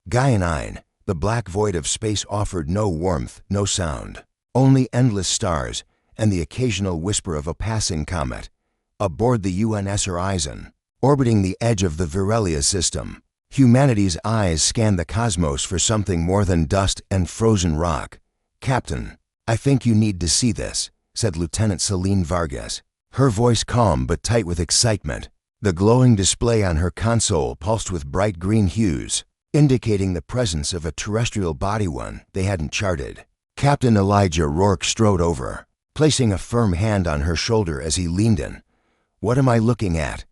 GAIA 9, the black void of space offered no warmth, no sound. Only endless stars and the occasional whisper of a passing comet. Aboard the UNS Horizon, orbiting the edge of the Virelia system, humanity's eyes scanned the cosmos for something more than dust and frozen rock. "Captain, I think you need to see this," said Lieutenant Celine Vargas, her voice calm but tight with excitement. The glowing display on her console pulsed with bright green hues, indicating the presence of a terrestrial body, one they hadn't charted. Captain Elijah Rourke strode over, placing a firm hand on her shoulder as he leaned in. "What am I looking at?"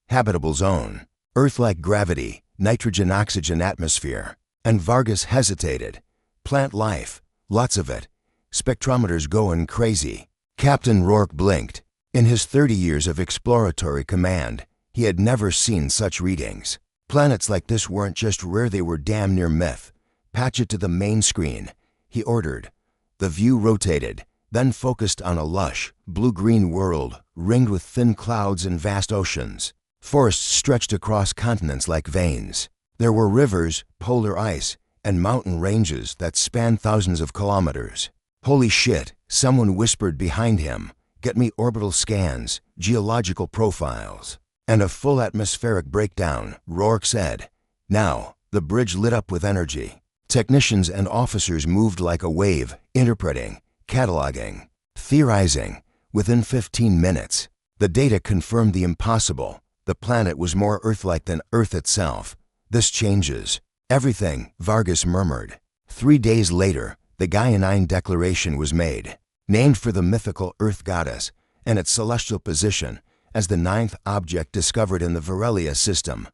"Habitable zone. Earth-like gravity, nitrogen-oxygen atmosphere." And Vargas hesitated. "Plant life. Lots of it. Spectrometer's going crazy." Captain Rourke blinked. In his 30 years of exploratory command, he had never seen such readings. Planets like this weren't just rare, they were damn near myth. "Patch it to the main screen," he ordered. The view rotated, then focused on a lush, blue-green world ringed with thin clouds and vast oceans. Forests stretched across continents like veins. There were rivers, polar ice, and mountain ranges that spanned thousands of kilometers. "Holy shit," someone whispered behind him. "Get me orbital scans, geological profiles." "And a full atmospheric breakdown," Rourke said. Now, the bridge lit up with energy. Technicians and officers moved like a wave, interpreting, cataloging, theorizing. Within 15 minutes, the data confirmed the impossible. The planet was more Earth-like than Earth itself. "This changes everything," Vargas murmured. 3 days later, the GAIA 9 declaration was made, named for the mythical Earth goddess and its celestial position as the 9th object discovered in the Virelia system.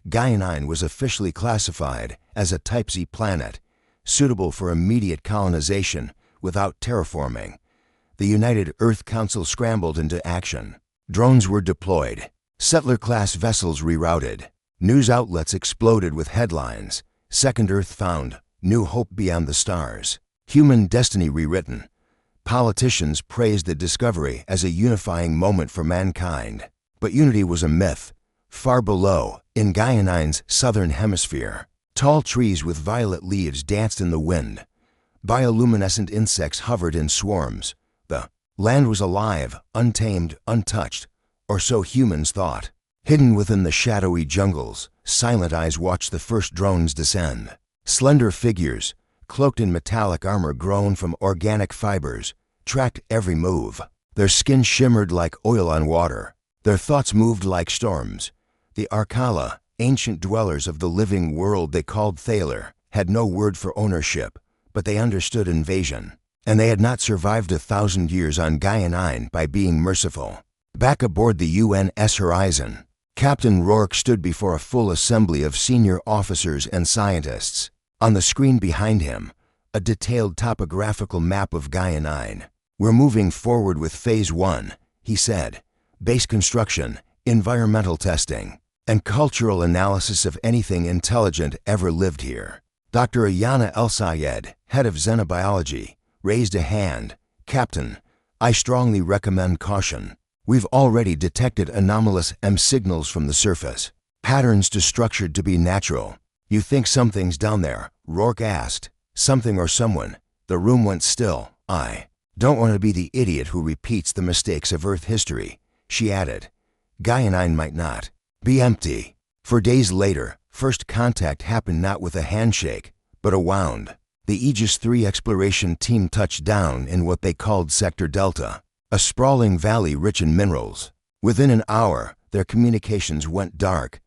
GAIA 9 was officially classified as a Type Z planet, suitable for immediate colonization without terraforming. The United Earth Council scrambled into action. Drones were deployed. Settler-class vessels rerouted. News outlets exploded with headlines. "Second Earth found. New hope beyond the stars." Human destiny rewritten. Politicians praised the discovery as a unifying moment for mankind. But unity was a myth. Far below, in GAIA 9's southern hemisphere, tall trees with violet leaves danced in the wind. Bioluminescent insects hovered in swarms. The land was alive, untamed, untouched, or so humans thought. Hidden within the shadowy jungles, silent eyes watched the first drones descend. Slender figures, cloaked in metallic armor grown from organic fibers, tracked every move. Their skin shimmered like oil on water. Their thoughts moved like storms. The Arcala, ancient dwellers of the living world they called Thaler, had no word for ownership, but they understood invasion. And they had not survived 1,000 years on GAIA 9 by being merciful. Back aboard the UNS Horizon, Captain Rourke stood before a full assembly of senior officers and scientists. On the screen behind him, a detailed topographical map of GAIA 9. "We're moving forward with Phase 1, he said. "Base construction, environmental testing, and cultural analysis of anything intelligent ever lived here." Dr. Ayana El-Sayed, head of xenobiology, raised a hand. "Captain, I strongly recommend caution. We've already detected anomalous M signals from the surface, patterns too structured to be natural." "You think something's down there?" Rourke asked. "Something or someone." The room went still. "I don't want to be the idiot who repeats the mistakes of Earth history," she added. GAIA 9 might not be empty. For days later, first contact happened not with a handshake, but a wound. The Aegis III exploration team touched down in what they called Sector Delta, a sprawling valley rich in minerals. Within an hour, their communications went dark.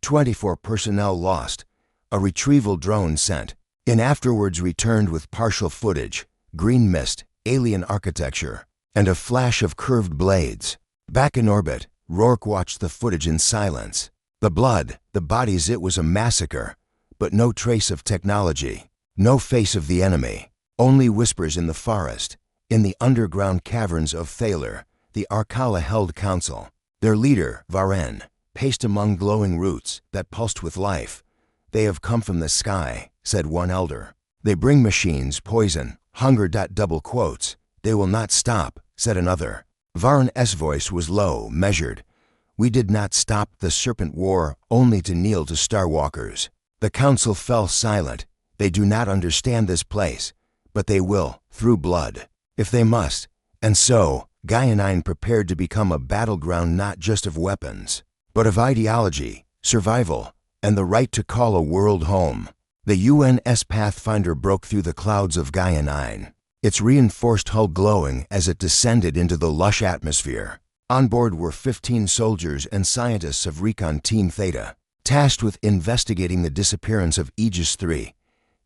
24 personnel lost. A retrieval drone sent. And afterwards returned with partial footage, green mist, alien architecture, and a flash of curved blades. Back in orbit, Rourke watched the footage in silence. The blood, the bodies, it was a massacre. But no trace of technology. No face of the enemy. Only whispers in the forest. In the underground caverns of Thaler, the Arcala held council. Their leader, Varen, paced among glowing roots that pulsed with life. "They have come from the sky," said one elder. "They bring machines, poison, hunger. Double quotes. They will not stop," said another. Varen's voice was low, measured. "We did not stop the Serpent War only to kneel to Starwalkers." The council fell silent. They do not understand this place, but they will, through blood, if they must. And so, GAIA 9 prepared to become a battleground not just of weapons, but of ideology, survival, and the right to call a world home. The UNS Pathfinder broke through the clouds of GAIA 9, its reinforced hull glowing as it descended into the lush atmosphere. On board were 15 soldiers and scientists of Recon Team Theta, tasked with investigating the disappearance of Aegis 3.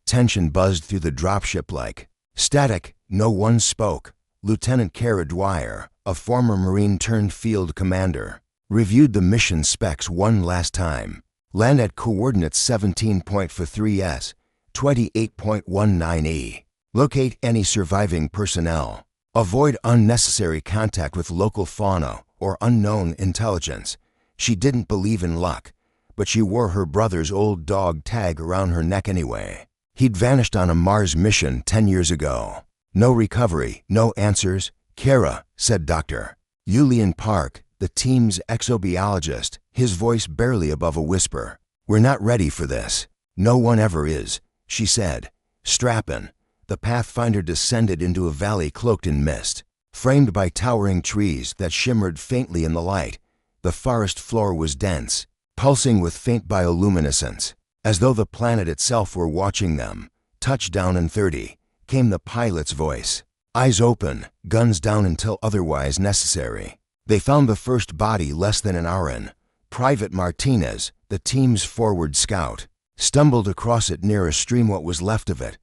Tension buzzed through the dropship like static. No one spoke. Lieutenant Kara Dwyer, a former Marine turned field commander, reviewed the mission specs one last time. Land at coordinates 17.43s, 28.19e. Locate any surviving personnel. Avoid unnecessary contact with local fauna or unknown intelligence. She didn't believe in luck, but she wore her brother's old dog tag around her neck anyway. He'd vanished on a Mars mission 10 years ago. No recovery, no answers. Kara, said Dr. Julian Park, the team's exobiologist, his voice barely above a whisper. We're not ready for this. No one ever is, she said. Strappin'. The Pathfinder descended into a valley cloaked in mist, framed by towering trees that shimmered faintly in the light. The forest floor was dense, pulsing with faint bioluminescence, as though the planet itself were watching them. Touchdown in 30, came the pilot's voice. Eyes open, guns down until otherwise necessary. They found the first body less than an hour in. Private Martinez, the team's forward scout, stumbled across it near a stream. What was left of it.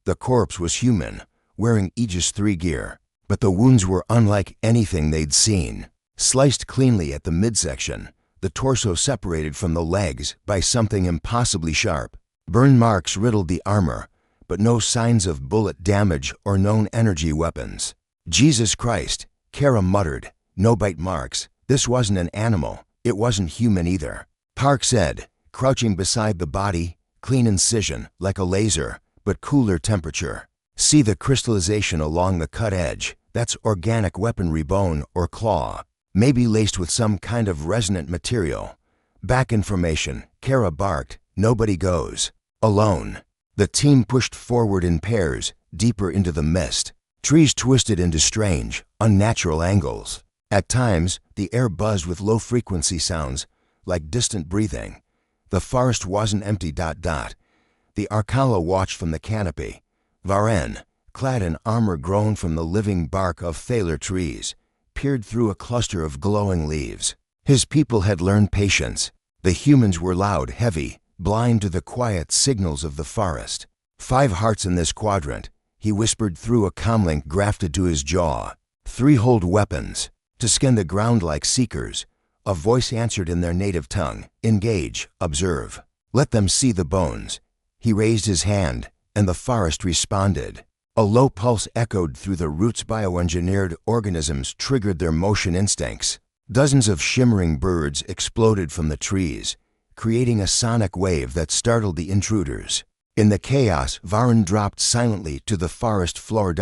The corpse was human, wearing Aegis 3 gear, but the wounds were unlike anything they'd seen. Sliced cleanly at the midsection, the torso separated from the legs by something impossibly sharp. Burn marks riddled the armor, but no signs of bullet damage or known energy weapons. Jesus Christ, Kara muttered. No bite marks. This wasn't an animal. It wasn't human either. Park said, crouching beside the body, clean incision, like a laser, but cooler temperature. See the crystallization along the cut edge. That's organic weaponry, bone or claw, maybe laced with some kind of resonant material. Back information, Kara barked. Nobody goes alone. The team pushed forward in pairs, deeper into the mist. Trees twisted into strange, unnatural angles. At times, the air buzzed with low-frequency sounds, like distant breathing. The forest wasn't empty. The Arcala watched from the canopy. Varen, clad in armor grown from the living bark of thaler trees, peered through a cluster of glowing leaves. His people had learned patience. The humans were loud, heavy, blind to the quiet signals of the forest. 5 hearts in this quadrant, he whispered through a comlink grafted to his jaw. 3 hold weapons. To scan the ground like seekers. A voice answered in their native tongue. Engage, observe. Let them see the bones. He raised his hand, and the forest responded. A low pulse echoed through the roots. Bioengineered organisms triggered their motion instincts. Dozens of shimmering birds exploded from the trees, creating a sonic wave that startled the intruders. In the chaos, Varen dropped silently to the forest floor.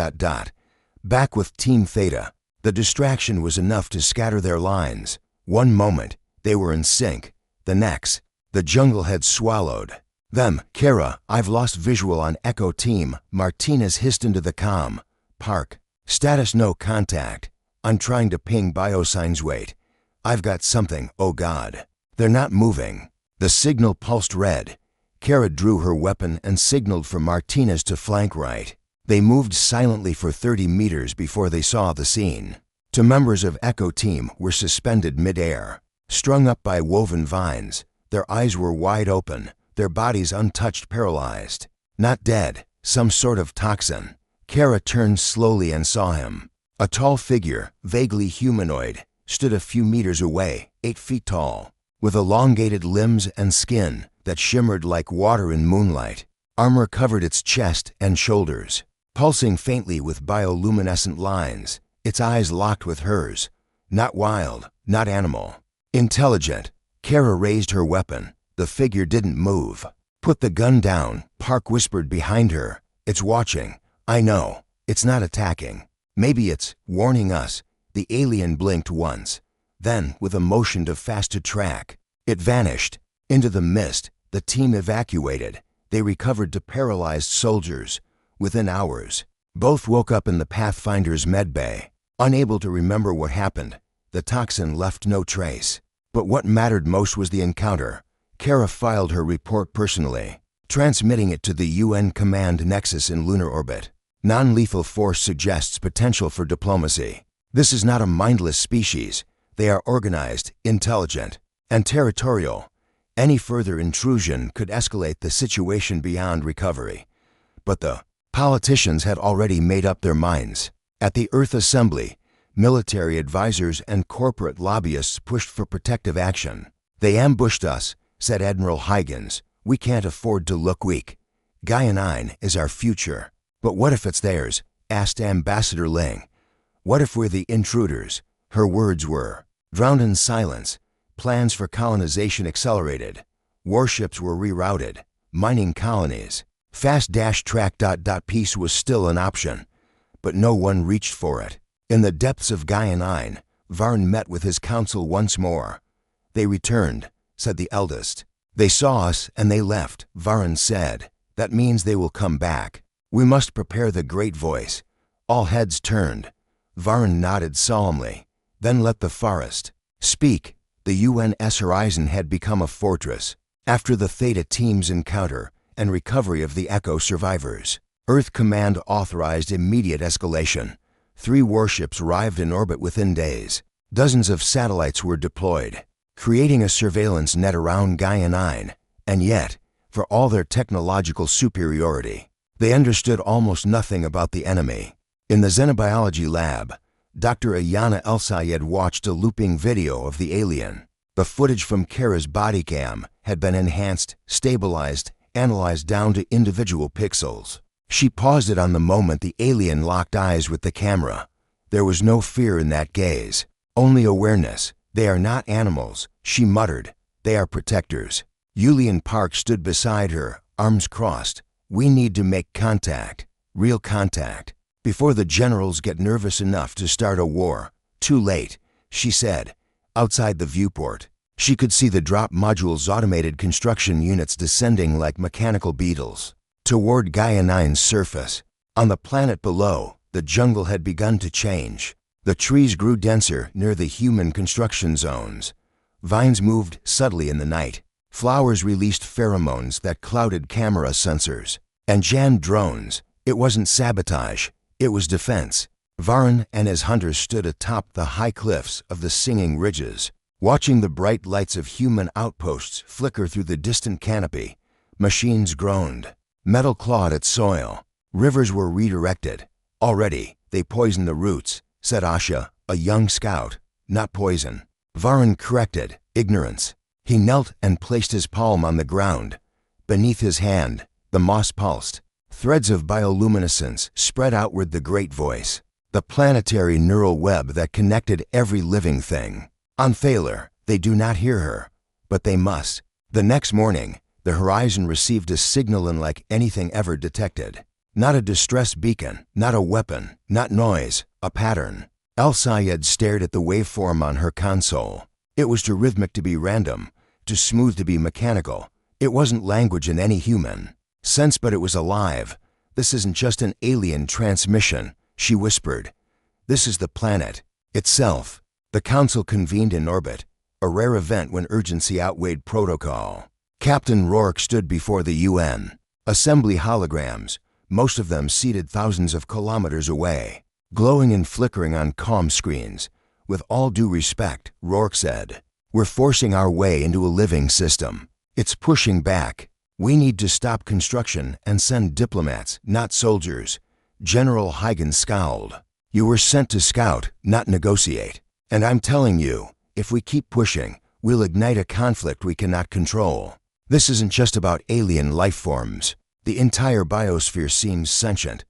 Back with Team Theta. The distraction was enough to scatter their lines. One moment, they were in sync. The next, the jungle had swallowed them. Kara, I've lost visual on Echo Team. Martinez hissed into the comm. Park. Status no contact. I'm trying to ping biosigns. Wait. I've got something. Oh God. They're not moving. The signal pulsed red. Kara drew her weapon and signaled for Martinez to flank right. They moved silently for 30 meters before they saw the scene. 2 members of Echo Team were suspended mid-air, strung up by woven vines. Their eyes were wide open, their bodies untouched, paralyzed. Not dead, some sort of toxin. Kara turned slowly and saw him. A tall figure, vaguely humanoid, stood a few meters away, 8 feet tall, with elongated limbs and skin that shimmered like water in moonlight. Armor covered its chest and shoulders, pulsing faintly with bioluminescent lines. Its eyes locked with hers. Not wild, not animal. Intelligent. Kara raised her weapon. The figure didn't move. Put the gun down, Park whispered behind her. It's watching. I know. It's not attacking. Maybe it's warning us. The alien blinked once. Then, with a motion to fast to track, it vanished into the mist, The team evacuated. They recovered to paralyzed soldiers. Within hours, both woke up in the Pathfinder's medbay. Unable to remember what happened, the toxin left no trace. But what mattered most was the encounter. Kara filed her report personally, transmitting it to the UN Command Nexus in lunar orbit. Non-lethal force suggests potential for diplomacy. This is not a mindless species. They are organized, intelligent, and territorial. Any further intrusion could escalate the situation beyond recovery. But the politicians had already made up their minds. At the Earth Assembly, military advisors and corporate lobbyists pushed for protective action. "They ambushed us," said Admiral Huygens. "We can't afford to look weak. GAIA 9 is our future." "But what if it's theirs?" asked Ambassador Ling. "What if we're the intruders?" Her words were drowned in silence. Plans for colonization accelerated. Warships were rerouted. Mining colonies. Fast-track. Peace was still an option, but no one reached for it. In the depths of GAIA 9, Varn met with his council once more. "They returned," said the eldest. "They saw us and they left," Varn said. "That means they will come back. We must prepare the great voice." All heads turned. Varn nodded solemnly. "Then let the forest speak." The UNS Horizon had become a fortress. After the Theta team's encounter and recovery of the Echo survivors, Earth Command authorized immediate escalation. 3 warships arrived in orbit within days. Dozens of satellites were deployed, creating a surveillance net around GAIA 9. And yet, for all their technological superiority, they understood almost nothing about the enemy. In the xenobiology lab, Dr. Ayana El-Sayed watched a looping video of the alien. The footage from Kara's body cam had been enhanced, stabilized, analyzed down to individual pixels. She paused it on the moment the alien locked eyes with the camera. There was no fear in that gaze, only awareness. "They are not animals," she muttered. "They are protectors." Yulian Park stood beside her, arms crossed. "We need to make contact, real contact, before the generals get nervous enough to start a war." "Too late," she said. Outside the viewport, she could see the drop module's automated construction units descending like mechanical beetles toward GAIA 9's surface. On the planet below, the jungle had begun to change. The trees grew denser near the human construction zones. Vines moved subtly in the night. Flowers released pheromones that clouded camera sensors and jammed drones. It wasn't sabotage, it was defense. Varn and his hunters stood atop the high cliffs of the Singing Ridges, watching the bright lights of human outposts flicker through the distant canopy. Machines groaned. Metal clawed at soil. Rivers were redirected. "Already, they poison the roots," said Asha, a young scout. "Not poison," Varn corrected. "Ignorance." He knelt and placed his palm on the ground. Beneath his hand, the moss pulsed. Threads of bioluminescence spread outward the great voice, the planetary neural web that connected every living thing. On Thaler, they do not hear her, but they must. The next morning, the Horizon received a signal unlike anything ever detected. Not a distress beacon, not a weapon, not noise, a pattern. El-Sayed stared at the waveform on her console. It was too rhythmic to be random, too smooth to be mechanical. It wasn't language in any human sense, but it was alive. "This isn't just an alien transmission," she whispered. "This is the planet itself." The council convened in orbit, a rare event when urgency outweighed protocol. Captain Rourke stood before the UN. Assembly holograms, most of them seated thousands of kilometers away, glowing and flickering on comm screens. "With all due respect," Rourke said, "we're forcing our way into a living system. It's pushing back. We need to stop construction and send diplomats, not soldiers." General Huygens scowled. "You were sent to scout, not negotiate. And I'm telling you, if we keep pushing, we'll ignite a conflict we cannot control. This isn't just about alien life forms. The entire biosphere seems sentient."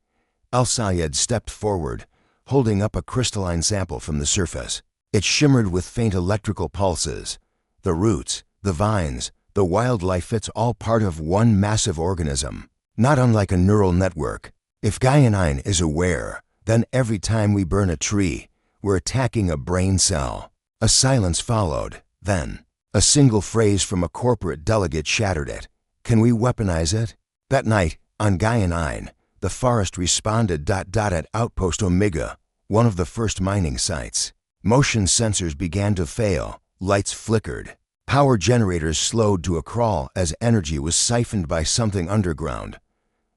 El-Sayed stepped forward, holding up a crystalline sample from the surface. It shimmered with faint electrical pulses. The roots, the vines, the wildlife, it's all part of one massive organism, not unlike a neural network. If GAIA 9 is aware, then every time we burn a tree, we're attacking a brain cell. A silence followed. Then, A single phrase from a corporate delegate shattered it. Can we weaponize it? That night, on GAIA 9, the forest responded at Outpost Omega, one of the first mining sites. Motion sensors began to fail, lights flickered. Power generators slowed to a crawl as energy was siphoned by something underground.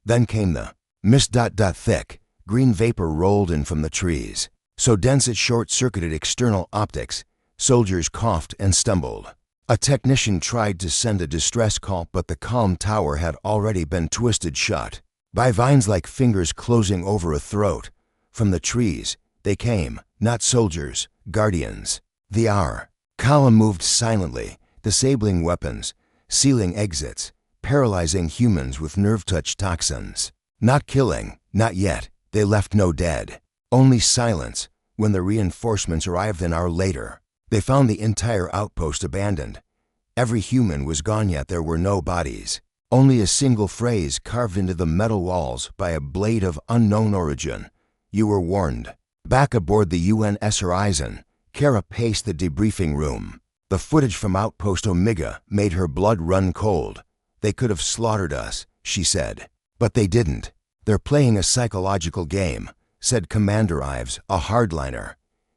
Then came the mist. Thick, green vapor rolled in from the trees. So dense it short-circuited external optics. Soldiers coughed and stumbled. A technician tried to send a distress call, but the calm tower had already been twisted shut by vines like fingers closing over a throat. From the trees, they came, not soldiers, guardians. The hour column moved silently, disabling weapons, sealing exits, paralyzing humans with nerve-touch toxins. Not killing, not yet. They left no dead. Only silence. When the reinforcements arrived an hour later, they found the entire outpost abandoned. Every human was gone, yet there were no bodies. Only a single phrase carved into the metal walls by a blade of unknown origin. You were warned. Back aboard the UNS Horizon, Kara paced the debriefing room. The footage from Outpost Omega made her blood run cold. They could have slaughtered us, she said. But they didn't. They're playing a psychological game, said Commander Ives, a hardliner.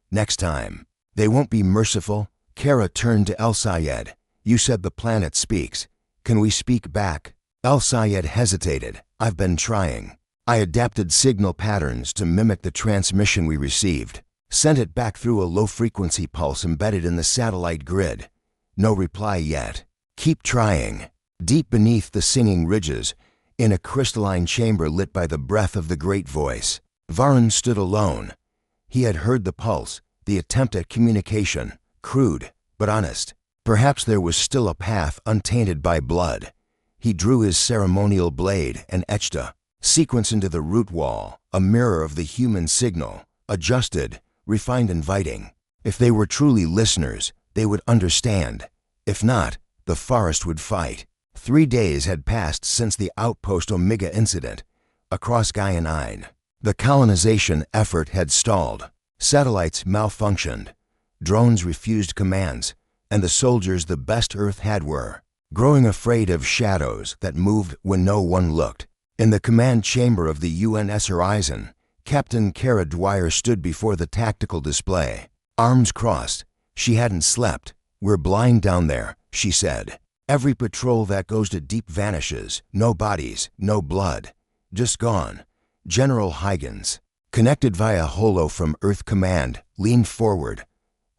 Next time, they won't be merciful. Kara turned to El Sayed. You said the planet speaks. Can we speak back? El Sayed hesitated. I've been trying. I adapted signal patterns to mimic the transmission we received. Sent it back through a low-frequency pulse embedded in the satellite grid. No reply yet. Keep trying. Deep beneath the singing ridges, in a crystalline chamber lit by the breath of the great voice, Varun stood alone. He had heard the pulse, the attempt at communication, crude but honest. Perhaps there was still a path untainted by blood. He drew his ceremonial blade and etched a sequence into the root wall, a mirror of the human signal, adjusted, refined, inviting. If they were truly listeners, they would understand. If not, the forest would fight. 3 days had passed since the Outpost Omega incident. Across GAIA 9, the colonization effort had stalled. Satellites malfunctioned. Drones refused commands, and the soldiers the best Earth had were growing afraid of shadows that moved when no one looked. In the command chamber of the UNS Horizon, Captain Kara Dwyer stood before the tactical display. Arms crossed. She hadn't slept. We're blind down there, she said. Every patrol that goes to deep vanishes. No bodies, no blood. Just gone. General Huygens, connected via holo from Earth Command, leaned forward.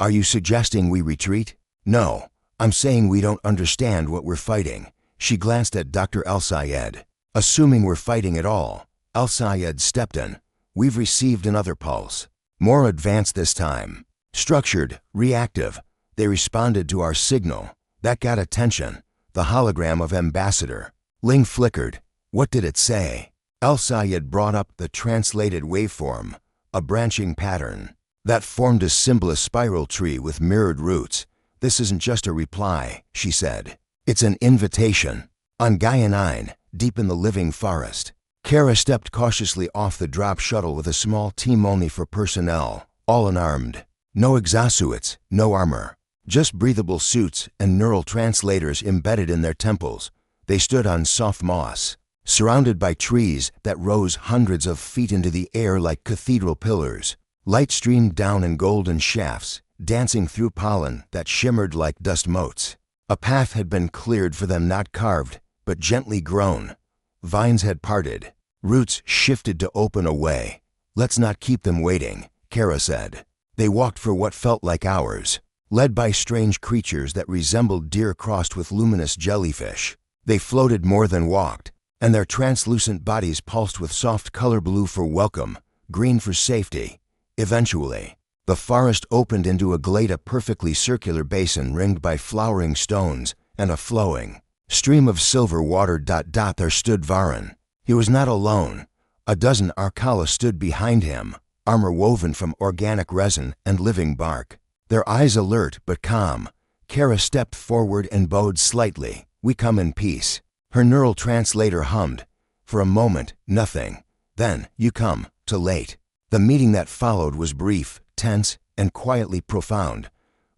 Are you suggesting we retreat? No. I'm saying we don't understand what we're fighting. She glanced at Dr. El Sayed. Assuming we're fighting at all, El Sayed stepped in. We've received another pulse. More advanced this time. Structured, reactive. They responded to our signal. That got attention. The hologram of Ambassador. Ling flickered. What did it say? El Sayed brought up the translated waveform, a branching pattern. That formed a symbolist spiral tree with mirrored roots. This isn't just a reply, she said. It's an invitation. On GAIA 9, deep in the living forest, Kara stepped cautiously off the drop shuttle with a small team only for personnel, all unarmed. No exosuits, no armor. Just breathable suits and neural translators embedded in their temples. They stood on soft moss, surrounded by trees that rose hundreds of feet into the air like cathedral pillars. Light streamed down in golden shafts, dancing through pollen that shimmered like dust motes. A path had been cleared for them, not carved, but gently grown. Vines had parted. Roots shifted to open a way. Let's not keep them waiting, Kara said. They walked for what felt like hours, led by strange creatures that resembled deer crossed with luminous jellyfish. They floated more than walked, and their translucent bodies pulsed with soft color: blue for welcome, green for safety. Eventually, the forest opened into a glade, a perfectly circular basin ringed by flowering stones and a flowing stream of silver water. There stood Varun. He was not alone. A dozen Arkala stood behind him, armor woven from organic resin and living bark. Their eyes alert but calm. Kara stepped forward and bowed slightly. We come in peace. Her neural translator hummed. For a moment, nothing. Then, you come, too late. The meeting that followed was brief, tense, and quietly profound.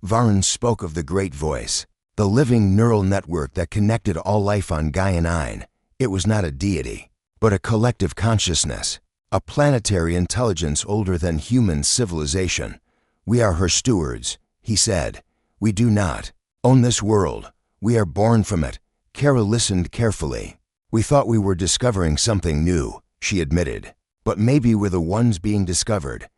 Varun spoke of the great voice. the living neural network that connected all life on Gaia 9. It was not a deity, but a collective consciousness, a planetary intelligence older than human civilization. We are her stewards, he said. We do not own this world. We are born from it. Kara listened carefully. We thought we were discovering something new, she admitted. But maybe we're the ones being discovered.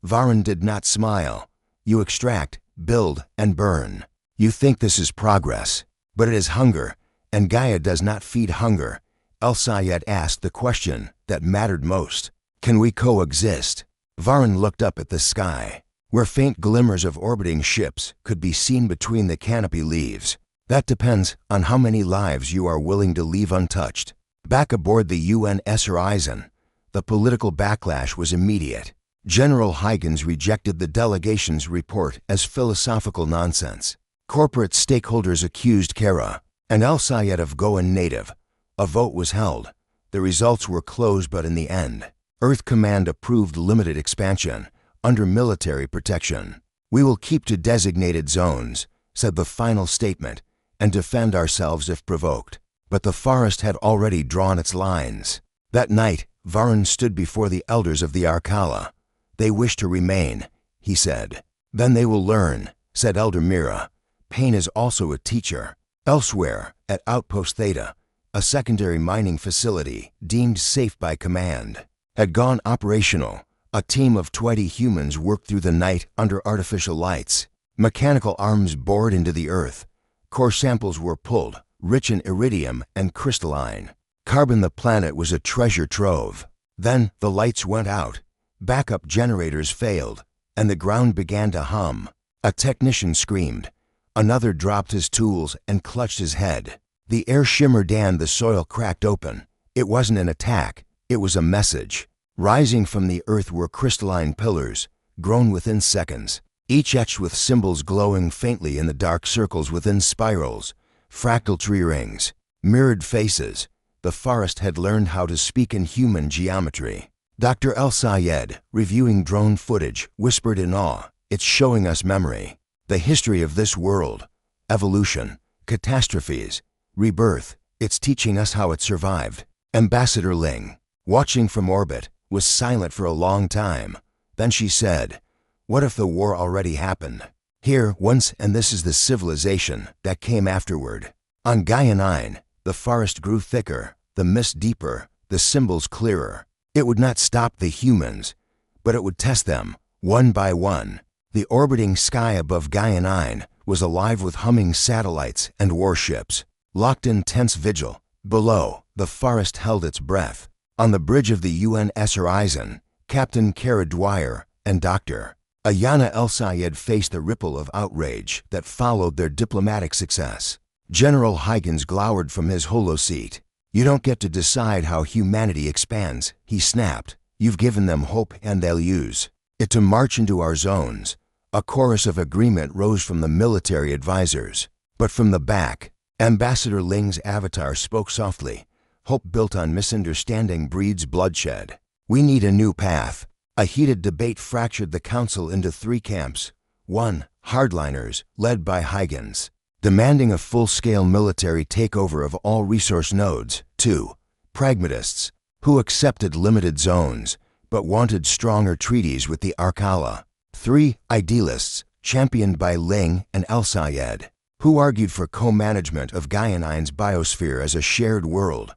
Varun did not smile. You extract, build, and burn. You think this is progress, but it is hunger, and Gaia does not feed hunger. El-Sayed asked the question that mattered most. Can we coexist? Varun looked up at the sky, where faint glimmers of orbiting ships could be seen between the canopy leaves. That depends on how many lives you are willing to leave untouched. Back aboard the UNS Horizon, the political backlash was immediate. General Huygens rejected the delegation's report as philosophical nonsense. Corporate stakeholders accused Kara and El-Sayed of going native. A vote was held. The results were close, but in the end, Earth Command approved limited expansion under military protection. We will keep to designated zones, said the final statement, and defend ourselves if provoked. But the forest had already drawn its lines. That night, Varun stood before the elders of the Arkala. They wish to remain, he said. Then they will learn, said Elder Mira. Pain is also a teacher. Elsewhere, at Outpost Theta, a secondary mining facility deemed safe by command had gone operational. A team of 20 humans worked through the night under artificial lights. Mechanical arms bored into the earth. Core samples were pulled, rich in iridium and crystalline. Carbon. The planet was a treasure trove. Then the lights went out. Backup generators failed, and the ground began to hum. A technician screamed. Another dropped his tools and clutched his head. The air shimmered and the soil cracked open. It wasn't an attack, it was a message. Rising from the earth were crystalline pillars, grown within seconds, each etched with symbols glowing faintly in the dark circles within spirals, fractal tree rings, mirrored faces. The forest had learned how to speak in human geometry. Dr. El-Sayed, reviewing drone footage, whispered in awe, "It's showing us memory. The history of this world, evolution, catastrophes, rebirth. It's teaching us how it survived." Ambassador Ling, watching from orbit, was silent for a long time. Then she said, "What if the war already happened? Here once, and this is the civilization that came afterward." On Gaia 9, the forest grew thicker, the mist deeper, the symbols clearer. It would not stop the humans, but it would test them, one by one. The orbiting sky above Gaia 9 was alive with humming satellites and warships, locked in tense vigil. Below, the forest held its breath. On the bridge of the UNS Horizon, Captain Kara Dwyer and Dr. Ayana El-Sayed faced the ripple of outrage that followed their diplomatic success. General Huygens glowered from his holoseat. "You don't get to decide how humanity expands," he snapped. "You've given them hope and they'll use it to march into our zones." A chorus of agreement rose from the military advisors. But from the back, Ambassador Ling's avatar spoke softly. "Hope built on misunderstanding breeds bloodshed. We need a new path." A heated debate fractured the council into three camps. 1. Hardliners, led by Huygens, demanding a full-scale military takeover of all resource nodes. 2. Pragmatists, who accepted limited zones, but wanted stronger treaties with the Arkala. 3. Idealists, championed by Ling and El-Sayed, who argued for co-management of Gaia 9's biosphere as a shared world.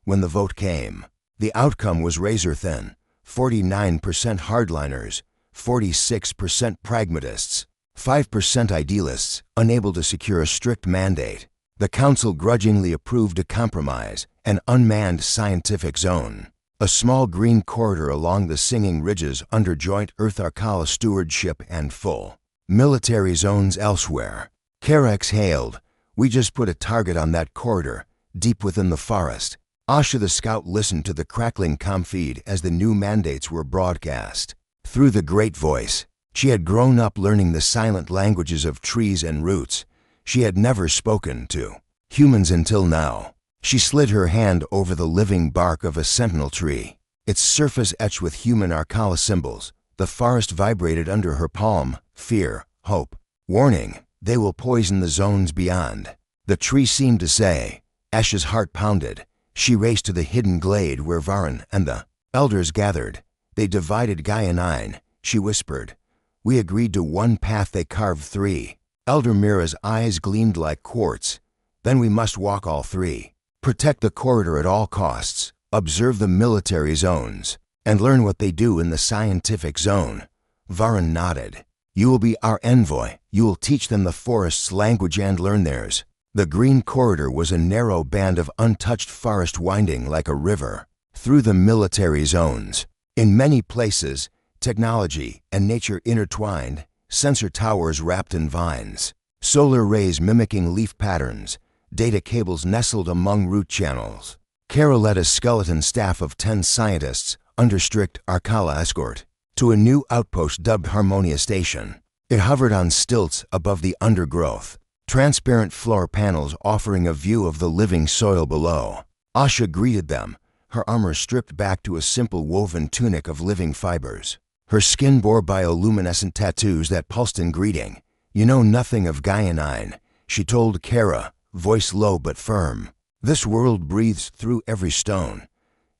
When the vote came, the outcome was razor-thin. 49% hardliners, 46% pragmatists, 5% idealists, unable to secure a strict mandate. The council grudgingly approved a compromise, an unmanned scientific zone, a small green corridor along the Singing Ridges under joint Earth-Arkala stewardship, and full military zones elsewhere. Kara exhaled. "We just put a target on that corridor, deep within the forest." Asha the scout listened to the crackling comm feed as the new mandates were broadcast. Through the great voice, she had grown up learning the silent languages of trees and roots. She had never spoken to humans until now. She slid her hand over the living bark of a sentinel tree, its surface etched with human Arkala symbols. The forest vibrated under her palm. Fear, hope, warning. They will poison the zones beyond. The tree seemed to say. Ash's heart pounded. She raced to the hidden glade where Varan and the elders gathered. They divided GAIA 9, she whispered. We agreed to one path, they carved 3. Elder Mira's eyes gleamed like quartz. Then we must walk all 3. Protect the corridor at all costs, observe the military zones, and learn what they do in the scientific zone. Varan nodded. You will be our envoy. You will teach them the forest's language and learn theirs. The green corridor was a narrow band of untouched forest winding like a river through the military zones. In many places, technology and nature intertwined, sensor towers wrapped in vines, solar rays mimicking leaf patterns, data cables nestled among root channels. Kara led a skeleton staff of 10 scientists under strict Arcala escort to a new outpost dubbed Harmonia Station. It hovered on stilts above the undergrowth, transparent floor panels offering a view of the living soil below. Asha greeted them, her armor stripped back to a simple woven tunic of living fibers. Her skin bore bioluminescent tattoos that pulsed in greeting. You know nothing of GAIA 9, she told Kara, voice low but firm. This world breathes through every stone.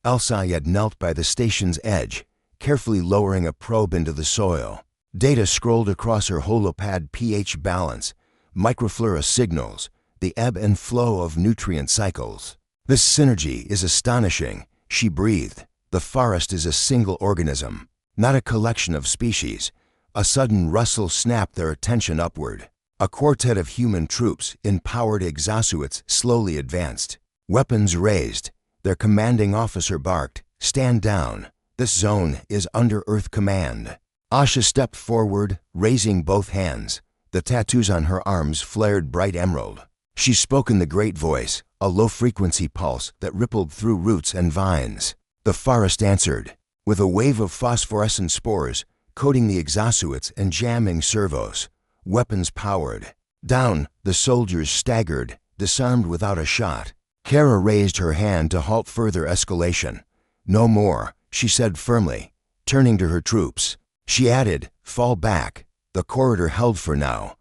El-Sayed knelt by the station's edge, carefully lowering a probe into the soil. Data scrolled across her holopad: pH balance, microflora signals, the ebb and flow of nutrient cycles. This synergy is astonishing, she breathed. The forest is a single organism, not a collection of species. A sudden rustle snapped their attention upward. A quartet of human troops in powered exosuits slowly advanced. Weapons raised. Their commanding officer barked, "Stand down. This zone is under Earth command." Asha stepped forward, raising both hands. The tattoos on her arms flared bright emerald. She spoke in the great voice, a low-frequency pulse that rippled through roots and vines. The forest answered, with a wave of phosphorescent spores, coating the exosuits and jamming servos. Weapons powered. Down, the soldiers staggered, disarmed without a shot. Kara raised her hand to halt further escalation. "No more," she said firmly, turning to her troops. She added, "Fall back." The corridor held for now,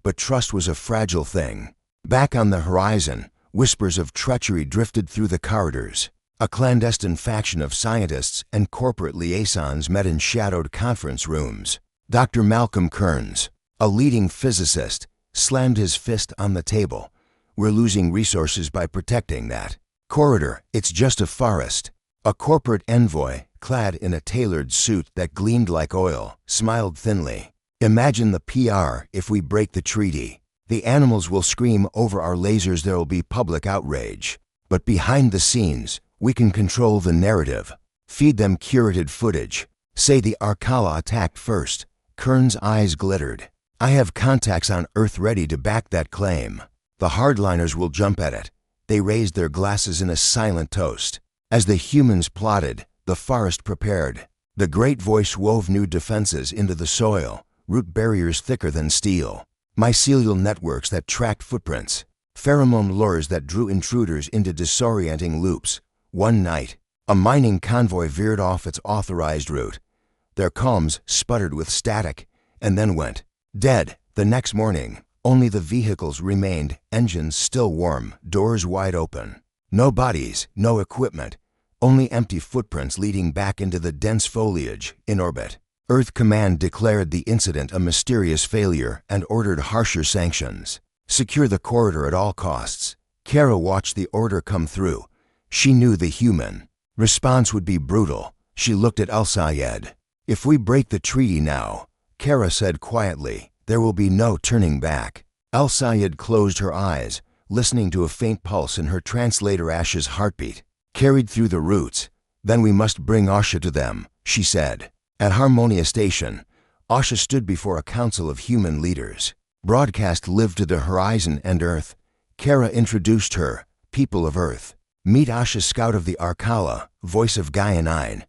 but trust was a fragile thing. Back on the horizon, whispers of treachery drifted through the corridors. A clandestine faction of scientists and corporate liaisons met in shadowed conference rooms. Dr. Malcolm Kearns, a leading physicist, slammed his fist on the table. "We're losing resources by protecting that corridor. It's just a forest." A corporate envoy, clad in a tailored suit that gleamed like oil, smiled thinly. "Imagine the PR if we break the treaty. The animals will scream over our lasers. There will be public outrage. But behind the scenes, we can control the narrative. Feed them curated footage. Say the Arcala attacked first." Kern's eyes glittered. "I have contacts on Earth ready to back that claim. The hardliners will jump at it." They raised their glasses in a silent toast. As the humans plotted, the forest prepared. The great voice wove new defenses into the soil, root barriers thicker than steel, mycelial networks that tracked footprints, pheromone lures that drew intruders into disorienting loops. One night, a mining convoy veered off its authorized route. Their comms sputtered with static and then went dead. The next morning, only the vehicles remained, engines still warm, doors wide open. No bodies, no equipment, only empty footprints leading back into the dense foliage in orbit. Earth Command declared the incident a mysterious failure and ordered harsher sanctions. Secure the corridor at all costs. Kara watched the order come through. She knew the human response would be brutal. She looked at El-Sayed. "If we break the treaty now," Kara said quietly, "there will be no turning back." El-Sayed closed her eyes, listening to a faint pulse in her translator Ash's heartbeat. "Carried through the roots. Then we must bring Asha to them," she said. At Harmonia Station, Asha stood before a council of human leaders. Broadcast lived to the horizon and Earth. Kara introduced her, "People of Earth. Meet Asha, scout of the Arcala, voice of GAIA 9.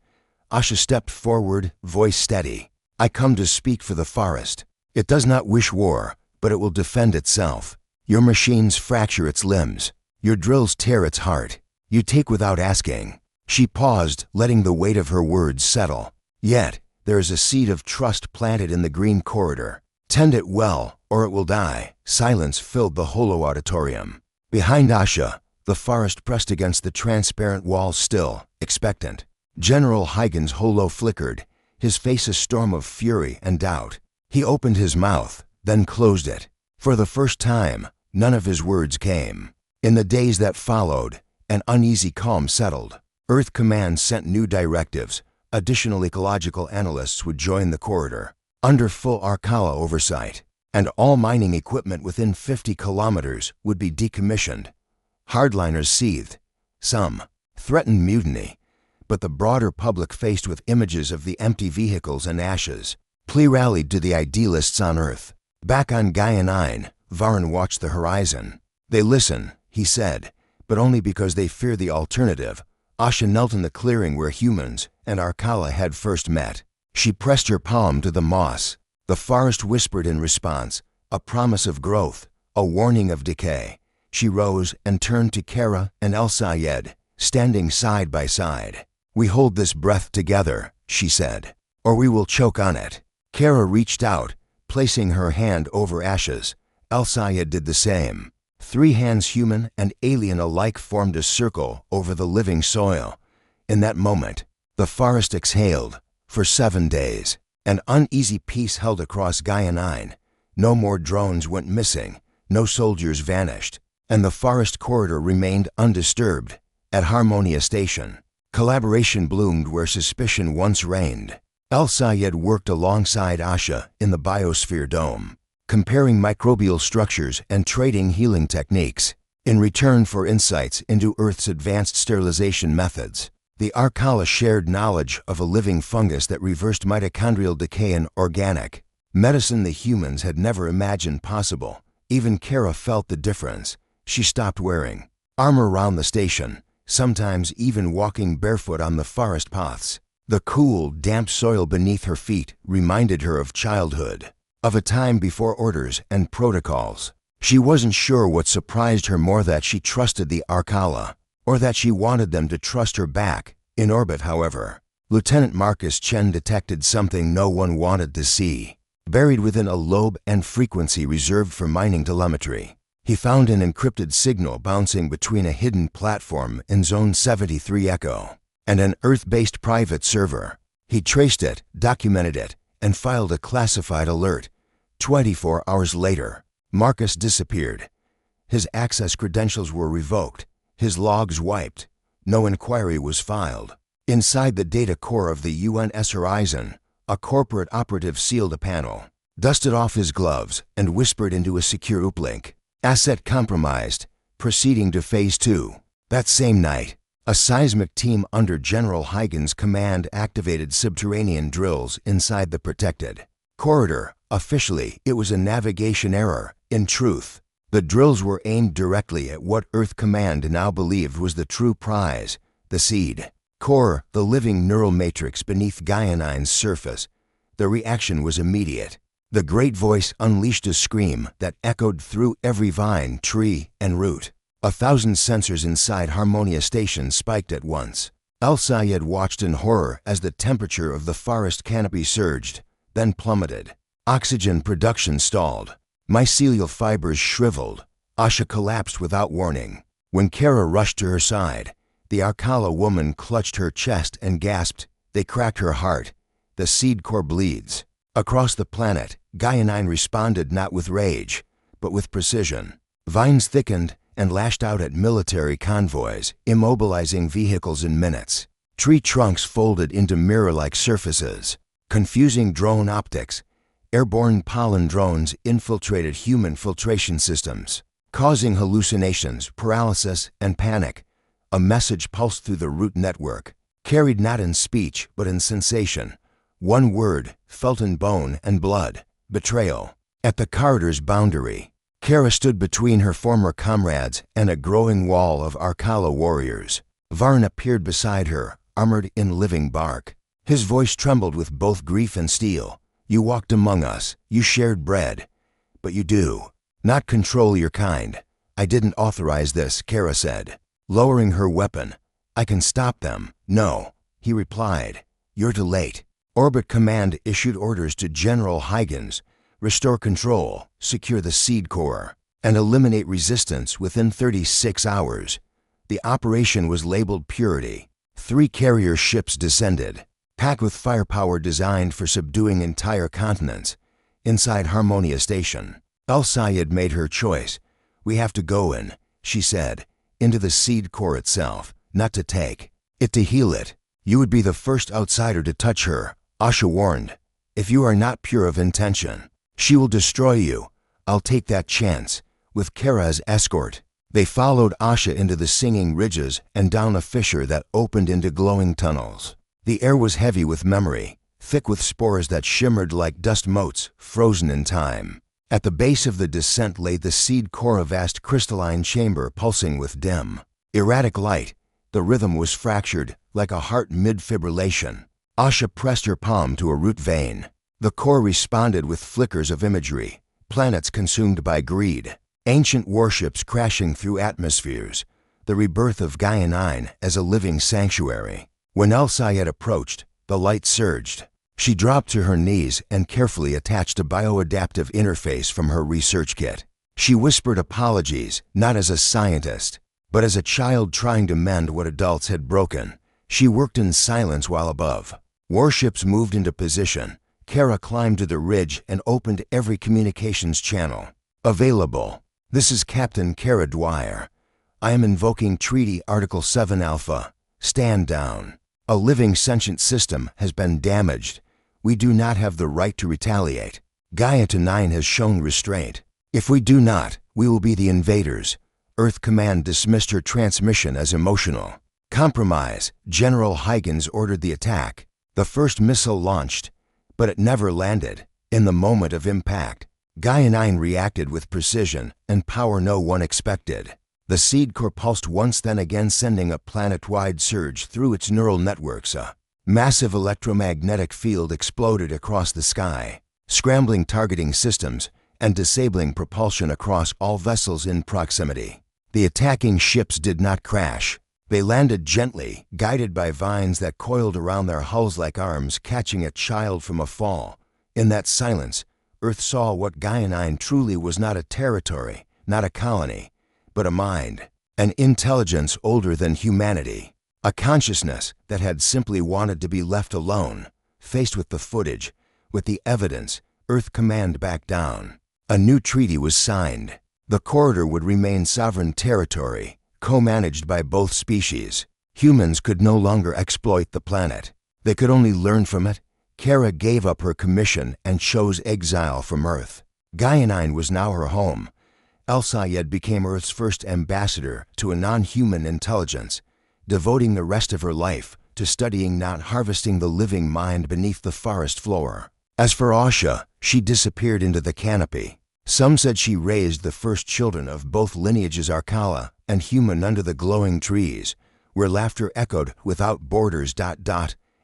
Asha stepped forward, voice steady. "I come to speak for the forest. It does not wish war, but it will defend itself. Your machines fracture its limbs. Your drills tear its heart. You take without asking." She paused, letting the weight of her words settle. "Yet, there is a seed of trust planted in the green corridor. Tend it well, or it will die. Silence filled the hollow auditorium. Behind Asha, the forest pressed against the transparent walls still, expectant. General Huygens' holo flickered, his face a storm of fury and doubt. He opened his mouth, then closed it. For the first time, none of his words came. In the days that followed, an uneasy calm settled. Earth Command sent new directives. Additional ecological analysts would join the corridor, under full Arcala oversight, and all mining equipment within 50 kilometers would be decommissioned. Hardliners seethed. Some threatened mutiny, but the broader public faced with images of the empty vehicles and ashes. Plea rallied to the idealists on Earth. Back on Gaia 9, Varun watched the horizon. They listen, he said, but only because they fear the alternative. Asha knelt in the clearing where humans and Arcala had first met. She pressed her palm to the moss. The forest whispered in response, a promise of growth, a warning of decay. She rose and turned to Kara and El Sayed, standing side by side. We hold this breath together, she said, or we will choke on it. Kara reached out, placing her hand over Asha's. El Sayed did the same. 3 hands, human and alien alike, formed a circle over the living soil. In that moment, the forest exhaled. For 7 days, an uneasy peace held across Gaia 9. No more drones went missing, no soldiers vanished, and the forest corridor remained undisturbed. At Harmonia Station, collaboration bloomed where suspicion once reigned. El Sayed worked alongside Asha in the Biosphere Dome, comparing microbial structures and trading healing techniques. In return for insights into Earth's advanced sterilization methods, the Arcala shared knowledge of a living fungus that reversed mitochondrial decay in organic medicine the humans had never imagined possible. Even Kara felt the difference. She stopped wearing armor around the station, sometimes even walking barefoot on the forest paths. The cool, damp soil beneath her feet reminded her of childhood, of a time before orders and protocols. She wasn't sure what surprised her more, that she trusted the Arcala, or that she wanted them to trust her back. In orbit, however, Lieutenant Marcus Chen detected something no one wanted to see. Buried within a lobe and frequency reserved for mining telemetry, he found an encrypted signal bouncing between a hidden platform in Zone 73 Echo and an Earth-based private server. He traced it, documented it, and filed a classified alert. 24 hours later, Marcus disappeared. His access credentials were revoked, his logs wiped. No inquiry was filed. Inside the data core of the UNS Horizon, a corporate operative sealed a panel, dusted off his gloves, and whispered into a secure uplink. Asset compromised, proceeding to Phase 2. That same night, a seismic team under General Huygens' command activated subterranean drills inside the protected corridor. Officially, it was a navigation error. In truth, the drills were aimed directly at what Earth Command now believed was the true prize, the seed core, the living neural matrix beneath Gaia 9's surface. The reaction was immediate. The great voice unleashed a scream that echoed through every vine, tree, and root. 1,000 sensors inside Harmonia Station spiked at once. El Sayed watched in horror as the temperature of the forest canopy surged, then plummeted. Oxygen production stalled. Mycelial fibers shriveled. Asha collapsed without warning. When Kara rushed to her side, the Arcala woman clutched her chest and gasped, "They cracked her heart. The seed core bleeds." Across the planet, Gaia 9 responded not with rage, but with precision. Vines thickened and lashed out at military convoys, immobilizing vehicles in minutes. Tree trunks folded into mirror-like surfaces, confusing drone optics. Airborne pollen drones infiltrated human filtration systems, causing hallucinations, paralysis, and panic. A message pulsed through the root network, carried not in speech but in sensation. One word, felt in bone and blood: betrayal. At the corridor's boundary, Kara stood between her former comrades and a growing wall of Arcala warriors. Varun appeared beside her, armored in living bark. His voice trembled with both grief and steel. "You walked among us, you shared bread, but you do not control your kind." "I didn't authorize this," Kara said, lowering her weapon. "I can stop them." "No," he replied. "You're too late." Orbit Command issued orders to General Huygens, restore control, secure the seed core, and eliminate resistance within 36 hours. The operation was labeled Purity. 3 carrier ships descended, packed with firepower designed for subduing entire continents. Inside Harmonia Station, El-Sayed made her choice. "We have to go in," she said, "into the seed core itself, not to take it to heal it. You would be the first outsider to touch her," Asha warned. "If you are not pure of intention, she will destroy you. I'll take that chance." With Kara as escort, they followed Asha into the singing ridges and down a fissure that opened into glowing tunnels. The air was heavy with memory, thick with spores that shimmered like dust motes frozen in time. At the base of the descent lay the seed core, a vast crystalline chamber pulsing with dim, erratic light. The rhythm was fractured, like a heart mid-fibrillation. Asha pressed her palm to a root vein. The core responded with flickers of imagery, planets consumed by greed, ancient warships crashing through atmospheres, the rebirth of GAIA 9 as a living sanctuary. When El-Sayed approached, the light surged. She dropped to her knees and carefully attached a bioadaptive interface from her research kit. She whispered apologies, not as a scientist, but as a child trying to mend what adults had broken. She worked in silence while above. Warships moved into position. Kara climbed to the ridge and opened every communications channel available. "This is Captain Kara Dwyer. I am invoking Treaty Article 7 Alpha. Stand down. A living sentient system has been damaged. We do not have the right to retaliate. GAIA 9 has shown restraint. If we do not, we will be the invaders." Earth Command dismissed her transmission as emotional. Compromise. General Huygens ordered the attack. The first missile launched, but it never landed. In the moment of impact, GAIA 9 reacted with precision and power no one expected. The seed core pulsed once, then again, sending a planet-wide surge through its neural networks. A massive electromagnetic field exploded across the sky, scrambling targeting systems and disabling propulsion across all vessels in proximity. The attacking ships did not crash. They landed gently, guided by vines that coiled around their hulls like arms catching a child from a fall. In that silence, Earth saw what GAIA 9 truly was: not a territory, not a colony, but a mind, an intelligence older than humanity, a consciousness that had simply wanted to be left alone. Faced with the footage, with the evidence, Earth Command backed down. A new treaty was signed. The corridor would remain sovereign territory, co-managed by both species. Humans could no longer exploit the planet. They could only learn from it. Kara gave up her commission and chose exile from Earth. GAIA 9 was now her home. El-Sayed became Earth's first ambassador to a non-human intelligence, devoting the rest of her life to studying, not harvesting, the living mind beneath the forest floor. As for Asha, she disappeared into the canopy. Some said she raised the first children of both lineages, Arcala and human, under the glowing trees, where laughter echoed without borders.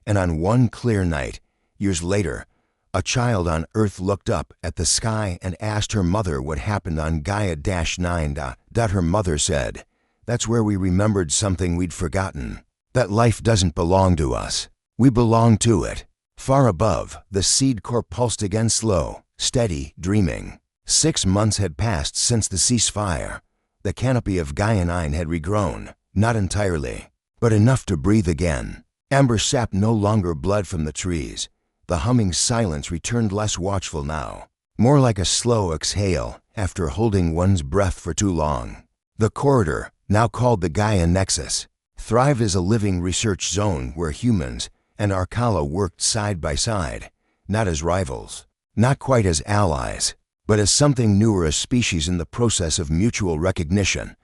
And on one clear night, years later, a child on Earth looked up at the sky and asked her mother what happened on GAIA 9. Her mother said, "That's where we remembered something we'd forgotten. That life doesn't belong to us. We belong to it." Far above, the seed core pulsed again, slow, steady, dreaming. 6 months had passed since the ceasefire. The canopy of GAIA 9 had regrown, not entirely, but enough to breathe again. Amber sap no longer bled from the trees. The humming silence returned, less watchful now, more like a slow exhale after holding one's breath for too long. The corridor, now called the GAIA Nexus, thrived as a living research zone where humans and Arcala worked side by side, not as rivals, not quite as allies, but as something newer, a species in the process of mutual recognition.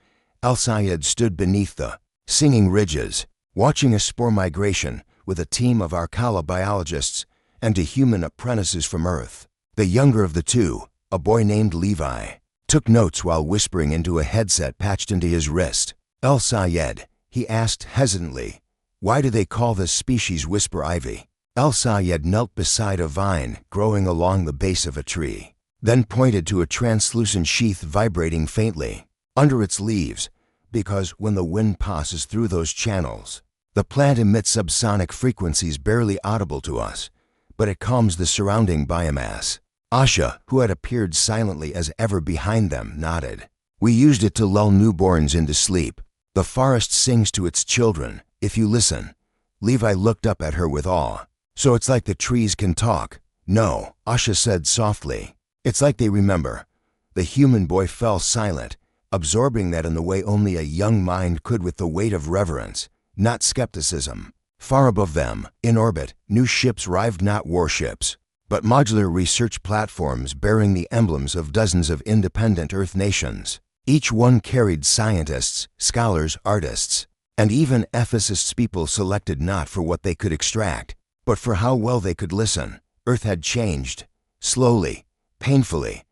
El-Sayed stood beneath the singing ridges, watching a spore migration with a team of Arcala biologists and 2 human apprentices from Earth. The younger of the 2, a boy named Levi, took notes while whispering into a headset patched into his wrist. "El-Sayed," he asked hesitantly, "why do they call this species whisper ivy?" El-Sayed knelt beside a vine growing along the base of a tree, then pointed to a translucent sheath vibrating faintly under its leaves, because when the wind passes through those channels, the plant emits subsonic frequencies barely audible to us, but it calms the surrounding biomass. Asha, who had appeared silently as ever behind them, nodded. We used it to lull newborns into sleep. The forest sings to its children, if you listen. Levi looked up at her with awe. So it's like the trees can talk? No, Asha said softly. It's like they remember. The human boy fell silent, absorbing that in the way only a young mind could, with the weight of reverence, not skepticism. Far above them, in orbit, new ships arrived, not warships, but modular research platforms bearing the emblems of dozens of independent Earth nations. Each one carried scientists, scholars, artists, and even ethicists, people selected not for what they could extract, but for how well they could listen. Earth had changed, slowly, painfully,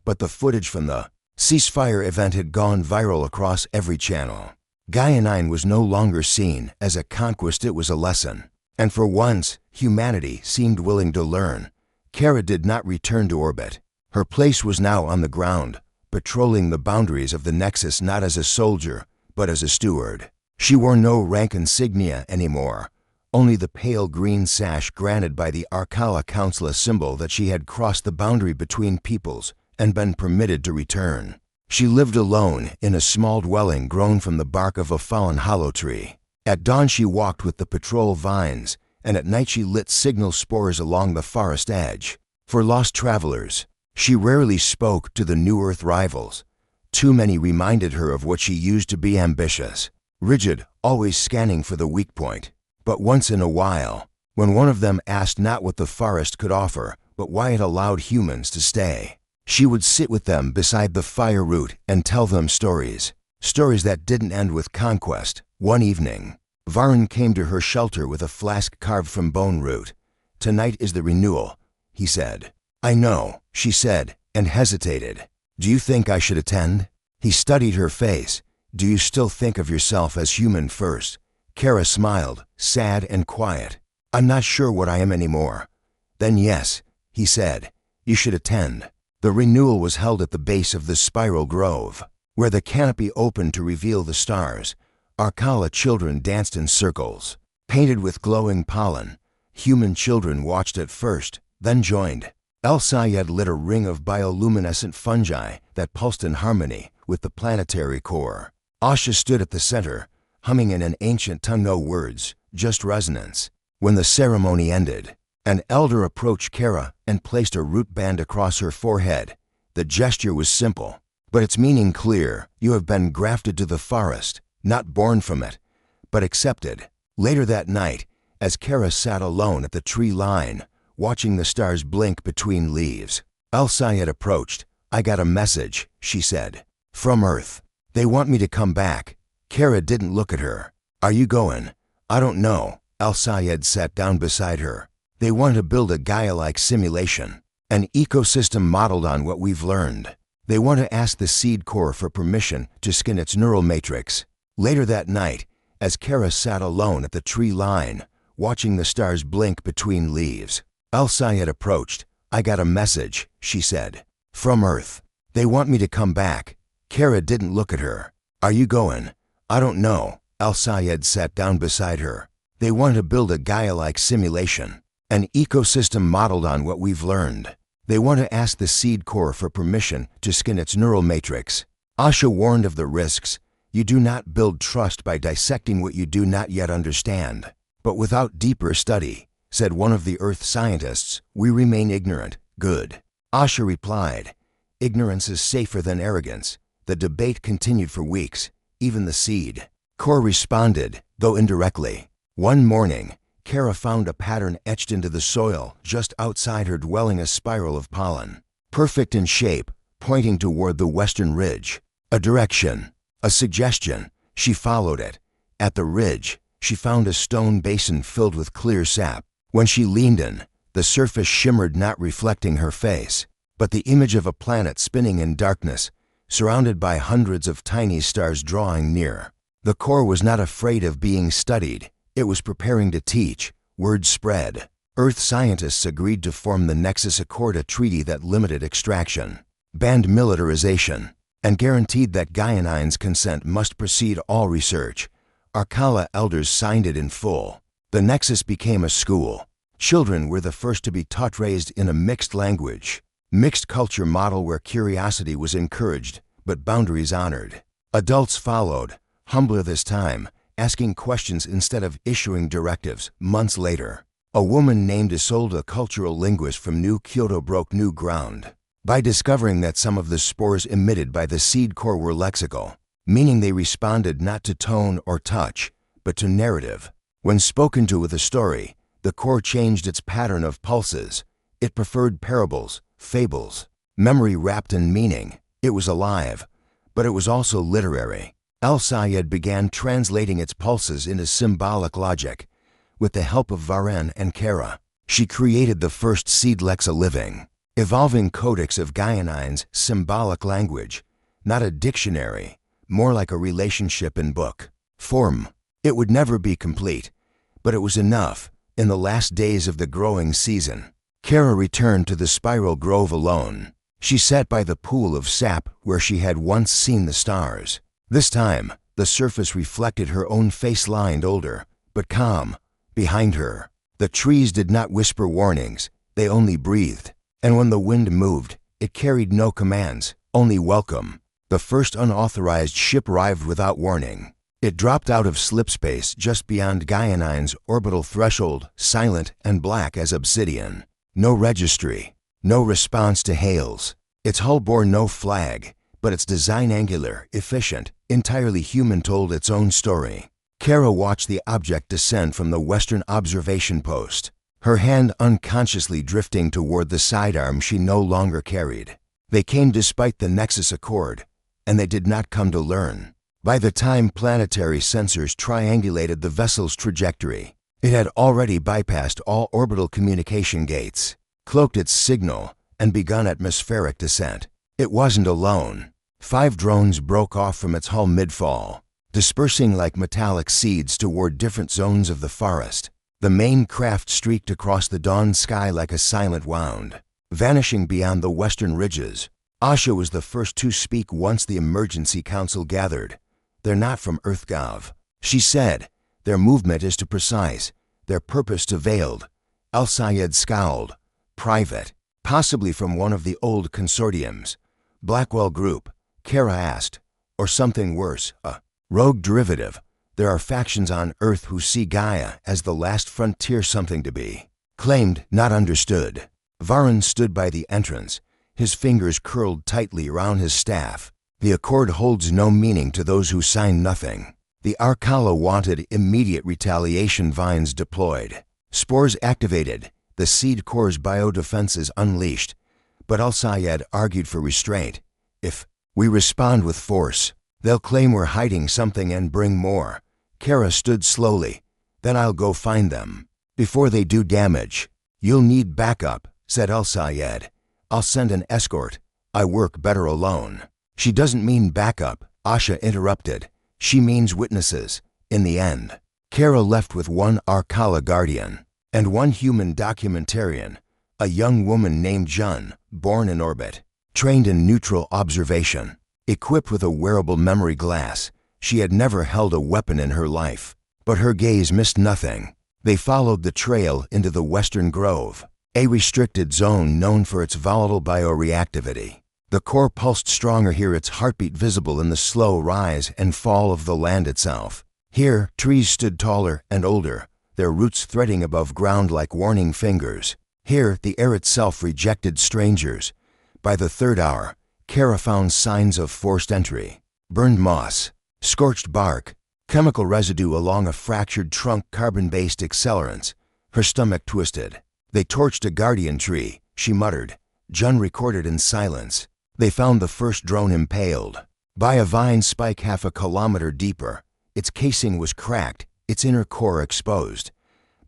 but the footage from the ceasefire event had gone viral across every channel. GAIA 9 was no longer seen as a conquest, it was a lesson. And for once, humanity seemed willing to learn. Kara did not return to orbit. Her place was now on the ground, patrolling the boundaries of the Nexus, not as a soldier, but as a steward. She wore no rank insignia anymore, only the pale green sash granted by the Arcala Council, a symbol that she had crossed the boundary between peoples and been permitted to return. She lived alone in a small dwelling grown from the bark of a fallen hollow tree. At dawn she walked with the patrol vines, and at night she lit signal spores along the forest edge. For lost travelers, she rarely spoke to the New Earth rivals. Too many reminded her of what she used to be: ambitious, rigid, always scanning for the weak point. But once in a while, when one of them asked not what the forest could offer, but why it allowed humans to stay, she would sit with them beside the fire root and tell them stories. Stories that didn't end with conquest. One evening, Varun came to her shelter with a flask carved from bone root. "Tonight is the renewal," he said. "I know," she said, and hesitated. "Do you think I should attend?" He studied her face. "Do you still think of yourself as human first?" Kara smiled, sad and quiet. "I'm not sure what I am anymore." "Then yes," he said, "you should attend." The renewal was held at the base of the spiral grove, where the canopy opened to reveal the stars. Arcala children danced in circles, painted with glowing pollen. Human children watched at first, then joined. El Sayed lit a ring of bioluminescent fungi that pulsed in harmony with the planetary core. Asha stood at the center, humming in an ancient tongue, no words, just resonance. When the ceremony ended, an elder approached Kara and placed a root band across her forehead. The gesture was simple, but its meaning clear. You have been grafted to the forest, not born from it, but accepted. Later that night, as Kara sat alone at the tree line, watching the stars blink between leaves, El Sayed approached. "I got a message," she said. "From Earth. They want me to come back." Kara didn't look at her. "Are you going?" "I don't know." El Sayed sat down beside her. "They want to build a Gaia-like simulation, an ecosystem modeled on what we've learned. They want to ask the seed core for permission to scan its neural matrix." Later that night, as Kara sat alone at the tree line, watching the stars blink between leaves, El Sayed approached. "I got a message," she said. "From Earth. They want me to come back." Kara didn't look at her. "Are you going?" "I don't know." El Sayed sat down beside her. "They want to build a Gaia-like simulation, an ecosystem modeled on what we've learned. They want to ask the seed core for permission to scan its neural matrix." Asha warned of the risks. You do not build trust by dissecting what you do not yet understand. "But without deeper study," said one of the Earth scientists, "we remain ignorant." "Good," Asha replied. "Ignorance is safer than arrogance." The debate continued for weeks. Even the seed core responded, though indirectly. One morning, Kara found a pattern etched into the soil just outside her dwelling, a spiral of pollen, perfect in shape, pointing toward the western ridge. A direction, a suggestion. She followed it. At the ridge, she found a stone basin filled with clear sap. When she leaned in, the surface shimmered, not reflecting her face, but the image of a planet spinning in darkness, surrounded by hundreds of tiny stars drawing near. The core was not afraid of being studied. It was preparing to teach. Word spread. Earth scientists agreed to form the Nexus Accord, a treaty that limited extraction, banned militarization, and guaranteed that GAIA 9's consent must precede all research. Arcala elders signed it in full. The Nexus became a school. Children were the first to be taught, raised in a mixed language, Mixed culture model where curiosity was encouraged, but boundaries honored. Adults followed, humbler this time, asking questions instead of issuing directives. Months later, a woman named Isolde, a cultural linguist from New Kyoto, broke new ground by discovering that some of the spores emitted by the seed core were lexical, meaning they responded not to tone or touch, but to narrative. When spoken to with a story, the core changed its pattern of pulses. It preferred parables, fables, memory wrapped in meaning. It was alive, but it was also literary. El-Sayed began translating its pulses into symbolic logic. With the help of Varenne and Kara, she created the first seed lex, a living, evolving codex of GAIA symbolic language, not a dictionary, more like a relationship in book form. It would never be complete, but it was enough. In the last days of the growing season, Kara returned to the spiral grove alone. She sat by the pool of sap where she had once seen the stars. This time, the surface reflected her own face, lined older, but calm. Behind her, the trees did not whisper warnings, they only breathed. And when the wind moved, it carried no commands, only welcome. The first unauthorized ship arrived without warning. It dropped out of slipspace just beyond GAIA's orbital threshold, silent and black as obsidian. No registry, no response to hails. Its hull bore no flag, but its design, angular, efficient, entirely human, told its own story. Kara watched the object descend from the western observation post, her hand unconsciously drifting toward the sidearm she no longer carried. They came despite the Nexus Accord, and they did not come to learn. By the time planetary sensors triangulated the vessel's trajectory, it had already bypassed all orbital communication gates, cloaked its signal, and begun atmospheric descent. It wasn't alone. 5 drones broke off from its hull mid-fall, dispersing like metallic seeds toward different zones of the forest. The main craft streaked across the dawn sky like a silent wound, vanishing beyond the western ridges. Asha was the first to speak once the emergency council gathered. "They're not from EarthGov," she said. "Their movement is too precise, their purpose too veiled." El-Sayed scowled. "Private, possibly from one of the old consortiums." "Blackwell Group," Kara asked. "Or something worse, a rogue derivative. There are factions on Earth who see GAIA as the last frontier, something to be claimed, not understood." Varun stood by the entrance, his fingers curled tightly around his staff. "The Accord holds no meaning to those who sign nothing." The Arkala wanted immediate retaliation. Vines deployed, spores activated, the seed core's biodefenses unleashed. But El-Sayed argued for restraint. "If we respond with force, they'll claim we're hiding something and bring more." Kara stood slowly. "Then I'll go find them. Before they do damage." "You'll need backup," said El-Sayed. "I'll send an escort. I work better alone." "She doesn't mean backup," Asha interrupted. "She means witnesses, in the end." Kara left with one Arkala guardian and one human documentarian, a young woman named Jun, born in orbit, trained in neutral observation, equipped with a wearable memory glass. She had never held a weapon in her life, but her gaze missed nothing. They followed the trail into the western grove, a restricted zone known for its volatile bioreactivity. The core pulsed stronger here, its heartbeat visible in the slow rise and fall of the land itself. Here, trees stood taller and older, their roots threading above ground like warning fingers. Here, the air itself rejected strangers. By the 3rd hour, Kara found signs of forced entry. Burned moss, scorched bark, chemical residue along a fractured trunk, carbon-based accelerants. Her stomach twisted. "They torched a guardian tree," she muttered. Jun recorded in silence. They found the first drone impaled by a vine spike half a kilometer deeper. Its casing was cracked, its inner core exposed.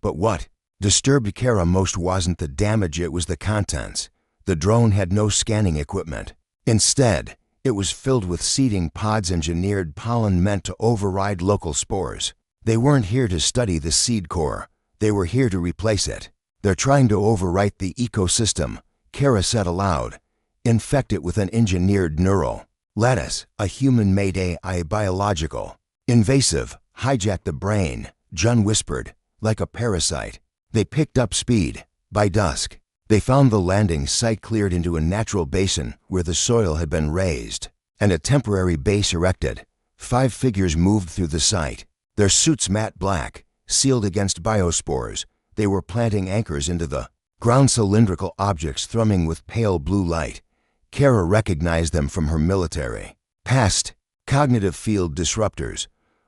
But what disturbed Kara most wasn't the damage, it was the contents. The drone had no scanning equipment. Instead, it was filled with seeding pods, engineered pollen meant to override local spores. They weren't here to study the seed core. They were here to replace it. "They're trying to overwrite the ecosystem," Kara said aloud. "Infect it with an engineered neural lattice, a human-made AI, biological. Invasive, hijack the brain," Jun whispered, "like a parasite." They picked up speed. By dusk, They found the landing site cleared into a natural basin where the soil had been raised, and a temporary base erected. 5 figures moved through the site, their suits matte black, sealed against biospores. They were planting anchors into the ground, cylindrical objects thrumming with pale blue light. Kara recognized them from her military past. Cognitive field disruptors.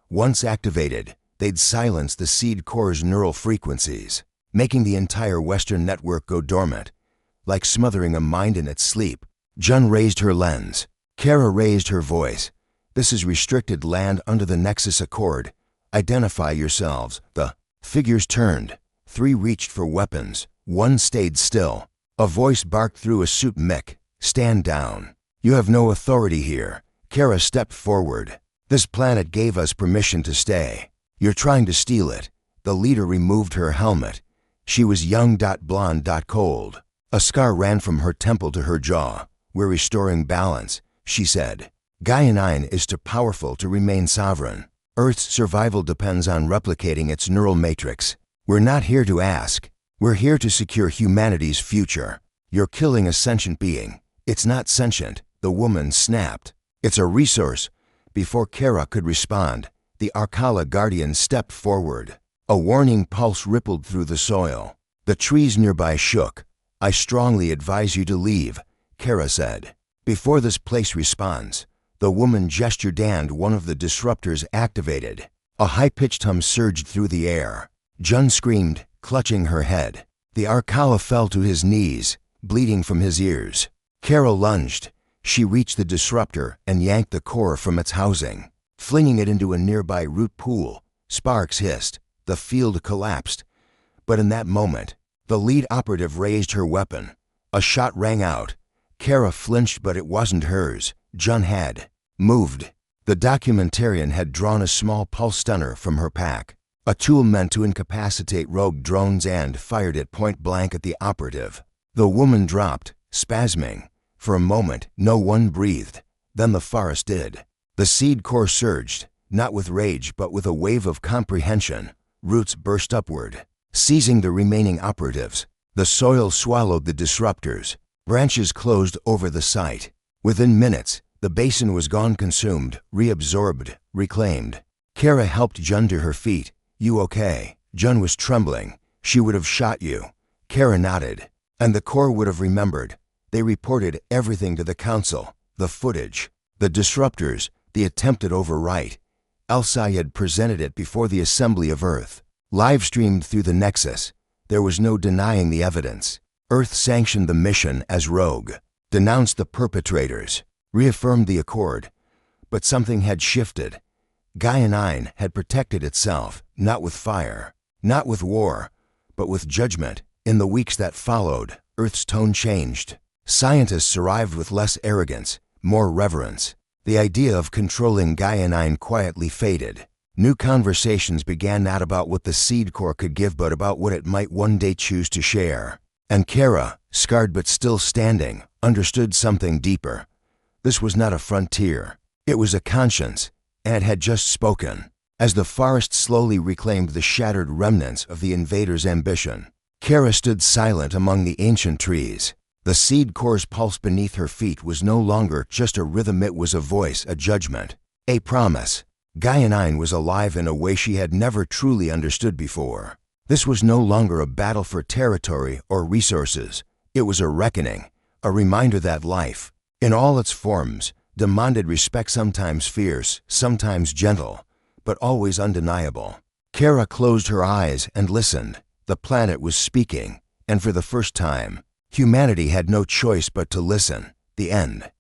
Once activated, they'd silence the seed core's neural frequencies, making the entire Western network go dormant, like smothering a mind in its sleep. Jun raised her lens. Kara raised her voice. This is restricted land under the Nexus Accord. Identify yourselves. The figures turned. 3 reached for weapons. 1 stayed still. A voice barked through a suit mic. Stand down. You have no authority here. Kara stepped forward. This planet gave us permission to stay. You're trying to steal it. The leader removed her helmet. She was young, blonde, cold. A scar ran from her temple to her jaw. We're restoring balance, she said. GAIA 9 is too powerful to remain sovereign. Earth's survival depends on replicating its neural matrix. We're not here to ask. We're here to secure humanity's future. You're killing a sentient being. It's not sentient, the woman snapped. It's a resource. Before Kara could respond, the Arcala Guardian stepped forward. A warning pulse rippled through the soil. The trees nearby shook. I strongly advise you to leave, Kara said. Before this place responds, the woman gestured and one of the disruptors activated. A high-pitched hum surged through the air. Jun screamed, clutching her head. The Arcala fell to his knees, bleeding from his ears. Kara lunged. She reached the disruptor and yanked the core from its housing, flinging it into a nearby root pool. Sparks hissed. The field collapsed. But in that moment, the lead operative raised her weapon. A shot rang out. Kara flinched, but it wasn't hers. Jun had moved. The documentarian had drawn a small pulse stunner from her pack, a tool meant to incapacitate rogue drones, and fired it point blank at the operative. The woman dropped, spasming. For a moment, no one breathed. Then the forest did. The seed core surged, not with rage but with a wave of comprehension. Roots burst upward, seizing the remaining operatives. The soil swallowed the disruptors. Branches closed over the site. Within minutes, the basin was gone, consumed, reabsorbed, reclaimed. Kara helped Jun to her feet. You okay? Jun was trembling. She would have shot you. Kara nodded. And the core would have remembered. They reported everything to the council. The footage, the disruptors, the attempted overwrite. El-Sayed presented it before the Assembly of Earth. Live-streamed through the Nexus. There was no denying the evidence. Earth sanctioned the mission as rogue, denounced the perpetrators, reaffirmed the accord. But something had shifted. GAIA 9 had protected itself, not with fire, not with war, but with judgment. In the weeks that followed, Earth's tone changed. Scientists arrived with less arrogance, more reverence. The idea of controlling GAIA 9 quietly faded. New conversations began, not about what the seed core could give but about what it might one day choose to share. And Kara, scarred but still standing, understood something deeper. This was not a frontier. It was a conscience, and it had just spoken. As the forest slowly reclaimed the shattered remnants of the invaders' ambition, Kara stood silent among the ancient trees. The seed core's pulse beneath her feet was no longer just a rhythm, it was a voice, a judgment, a promise. GAIA 9 was alive in a way she had never truly understood before. This was no longer a battle for territory or resources. It was a reckoning, a reminder that life, in all its forms, demanded respect, sometimes fierce, sometimes gentle, but always undeniable. Kara closed her eyes and listened. The planet was speaking, and for the first time, humanity had no choice but to listen. The end.